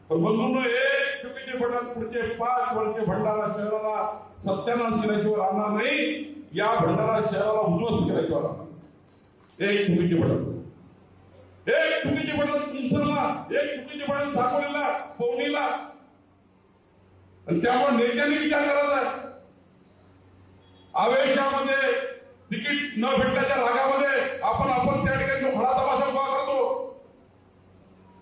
पण म्हणून एक चुकीचे बटन पुढचे 5 वर्ष भंडारा शहराला सत्यानाश केल्याशिवाय राहणार नाही. या भंडारा शहराला उद्ध्वस्त केल्याशिवाय राहणार. एक चुकीचे बटन, एक चुकीचे बटन तुमसरला, एक चुकीचे बटन साकोलीला, पवनीला. आणि त्यामुळे नेत्यांनी विचार करायचा. आवेशामध्ये तिकीट न भेटल्याच्या रागामध्ये आपण त्या ठिकाणी जो खडा तमाशा उभा करतो.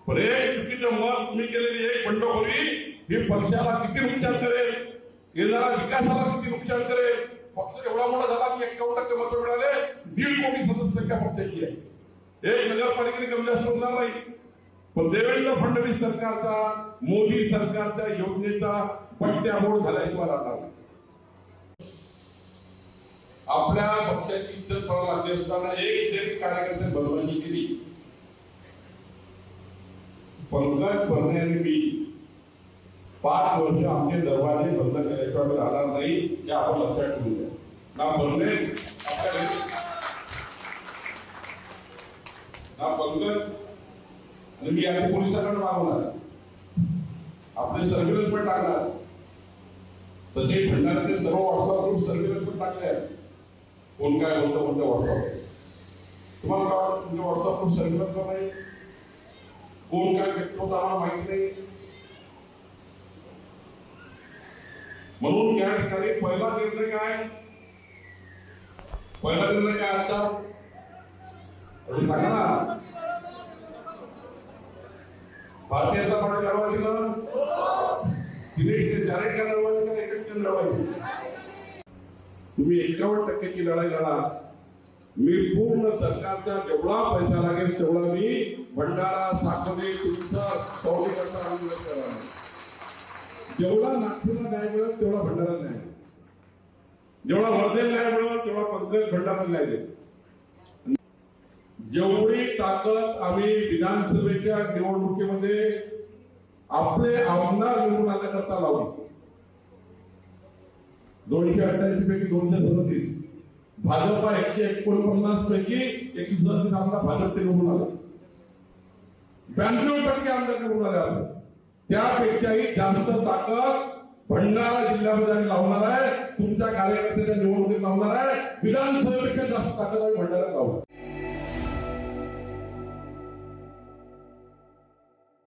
पण एक चुकीचं मत तुम्ही केलेली एक बंडखोरी ही पक्षाला किती नुकसान करेल, येणाऱ्या विकासाला किती नुकसान करेल. पक्ष एवढा मोठा झाला की 51% मतं मिळाले, 1.5 कोटी सदस्य पक्षाची आहे. एक नगरपालिकेने कमी जास्त होणार नाही. पण देवेंद्र फडणवीस सरकारचा, मोदी सरकारच्या योजनेचा पट्ट्यामोड झाल्याशिवाय राहणार नाही. आपल्या पक्षाची इज्जत पडायला लागली असताना एक जरी कार्यकर्ते बदनामी केली. पंकज भरणे आणि मी 5 वर्ष आमचे दरवाजे बंद केल्याशिवाय राहणार नाही, हे आपण लक्षात ठेवून द्या. ना भरणे ना पंकज आणि मी आधी पोलिसांकडे मागवणार, आपले सर्व्हिलन्स पण टाकणार. तसे भंडाऱ्याचे सर्व व्हॉट्सअप ग्रुप सर्व्हिलन्स पण टाकले आहेत. कोण काय होतं म्हणतं व्हॉट्सअप. तुम्हाला काय वाटतं तुमच्या व्हॉट्सअप ग्रुप सर्व्हिलन्स नाही? कोण काय व्यक्त होतं आम्हाला माहित नाही. म्हणून या ठिकाणी पहिला निर्णय काय, पहिला निर्णय काय आता सांगा ना. भारतीय जनता पार्टी लढवायची ना, तिने जाहीर लढवायची का एकच लढवायची. तुम्ही 51% लढाई लढा. मी पूर्ण सरकारचा जेवढा पैसा लागेल तेवढा मी भंडारा, साकोली, तुमचं पवनीकरता आंदोलन करणार. जेवढा नागपूरला न्याय मिळेल तेवढा भंडारा न्याय, जेवढा वर्धेला न्याय मिळेल तेवढा पंकज भंडारा न्याय देईल. जेवढी ताकद आम्ही विधानसभेच्या निवडणुकीमध्ये आपले आमदार निवडून आणण्याकरता लावली. 288 पैकी 237, भाजपा 149 पैकी 137 आमदार भाजपचे निवडून आले. 92% आमदार निवडून आले. आपण त्यापेक्षाही जास्त ताकद भंडारा जिल्ह्यामध्ये आम्ही लावणार आहे. तुमच्या कार्यकर्त्याच्या निवडणुकीत लावणार आहे. विधानसभेपेक्षा जास्त ताकद आम्ही भंडाऱ्यात लावणार.